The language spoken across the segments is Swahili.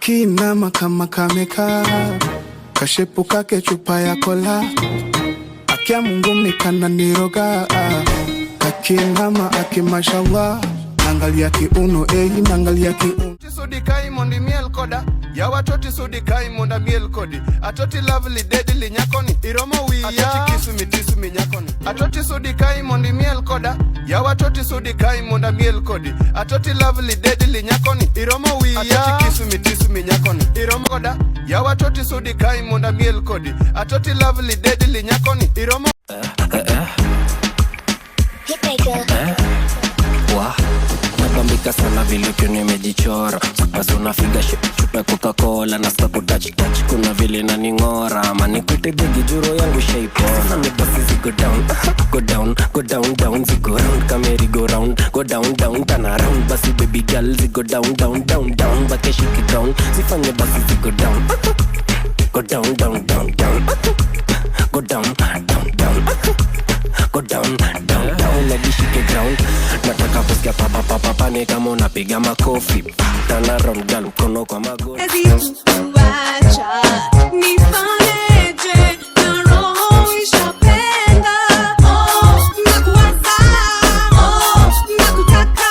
kakinama kama kameka, kashepu kake chupa ya kola, akia Mungu mikana niroga, kakinama akimashallah, nangalia kiuno nangalia kiuno. Sudi mondi miel koda, ya watoti sudi monda miel kodi, atoti lovely deadly nyakoni, iromo wiya, atoti kisu mi nyakoni, atoti sudi mondi miel koda, ya watoti sudi monda miel kodi, atoti lovely deadly nyakoni, iromo wiya, atoti kisu mi nyakoni, iromo koda, ya watoti sudi monda miel kodi, atoti lovely deadly nyakoni, iromo Nabambika sana vile ukiwa nimejichora, basi unafiga chupa Coca-Cola na sasa touch kuna vile na ningora, mani kwete bigi juro yangu shaipona. Ni basi zigo down, go down, go down, down, zigo round, kameri go round, go down, down, turn around, basi baby girl zigo down, down, down, down, bake shiki down, zifanye basi zigo down, go down, down, down, down, go down, down, down, go down, down, down, na gishike ground. Nataka kusikia papa ni kama unapiga makofi. Turn around girl, mkono kwa magoti. Kuacha nifanyeje na roho ishapenda, nakuwaza, nakutaka,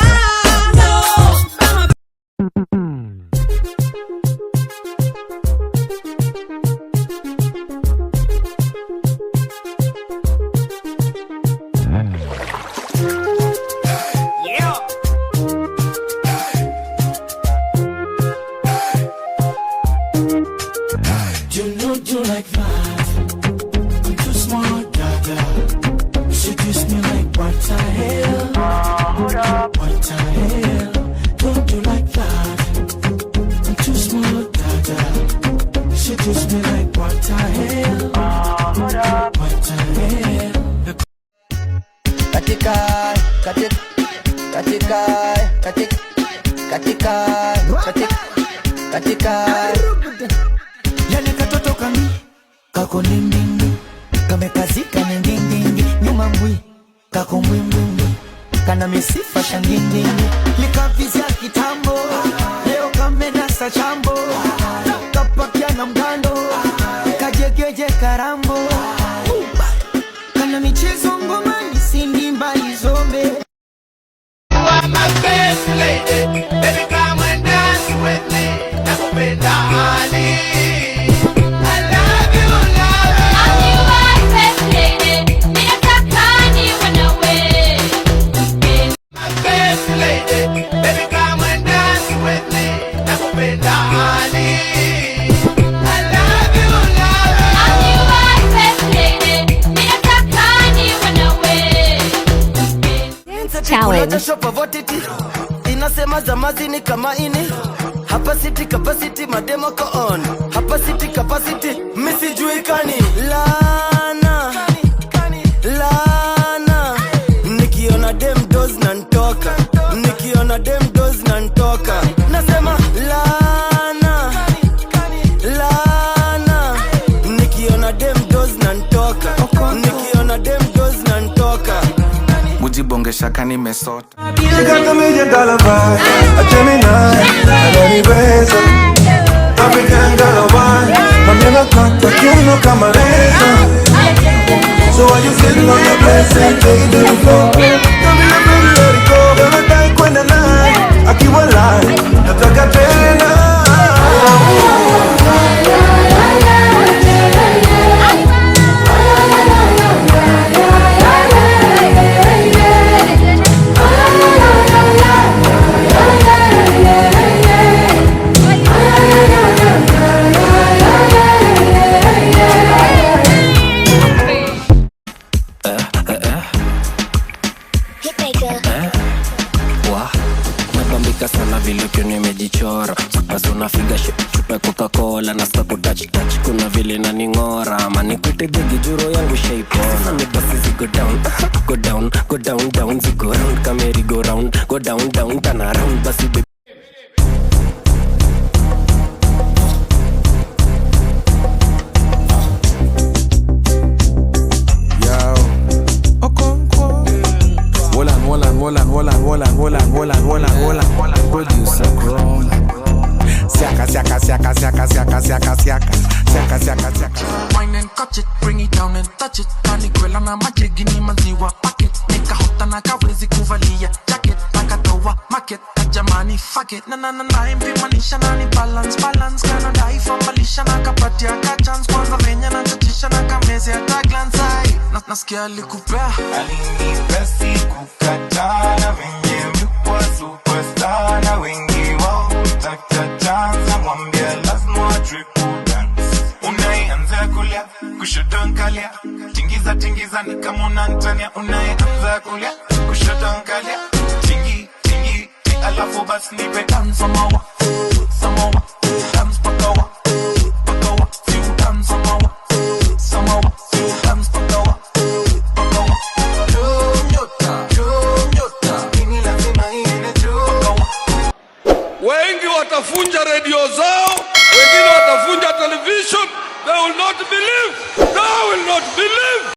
Yale katoto kami kako nindingi, kamekazika nindingi, nyuma mbwi kako mbwi, kana misifa shangindingi, likavizia kitambo, leo kamenasa chambo, kapakia na mgando, kajegeje karambo, kana michezo ngoma nisindimba izombe. You are my best lady, baby come and dance with me, nakupenda honey. I love you, love you. And you are best lady, ninataka niwe nawe. My best lady, baby come and dance with me, nakupenda honey. I love you, love you. And you are best lady, ninataka niwe nawe. Challenge. Inasema zamazi ni kama ini. Hapa city capacity mademo ko on. Hapa city capacity misi juikani. Lana Lana nikiona dem doze na ntoka. Nikiona dem doze na ntoka. Nasema Lana Lana nikiona dem doze na ntoka. Nikiona dem doze na ntoka. Mujibongesha kani mesota. She got the $1 million vibe, a Gemini, and any razor. African girl one, mami la canta, quien no camareza. So are you sitting on your blessing, take it to the floor. Tell me I'm ready, let it go. Never die when the night, I keep alive, nataka tena. Nabambika sana vile ukiwa nimejichora, basi unafiga chupa Coca-Cola na sasa touch kuna vile na ningora, mani kwete bigi juro yangu shaipona. Ni basi zigo down, go down, go down, down, zigo round, kameri go round, go down, down, turn around, basi baby Producer grown. Siaka ni maziwa packet, nikahota na kawezi kuvalia jacket, nakatoa market kajamani fuck it, na impimanisha na ni balance kana dai formalisha na kapatia ka chance kwanza venye na chatisha na kameze ya glance eye nasikia alikupea alinipesi kukatana venye mkwa superstar na wengi wao utaka chance mwambia lazima triple dance unaanza kulia kushotonkalia tingiza ni kama unantania unaanza kulia kushotonkalia tingi alafu basi nipe dance samawa dance pakawa few dance samawa dance pakawa ini lazima iende juu. Wengi watafunja redio zao, wengine watafunja television. They will not believe.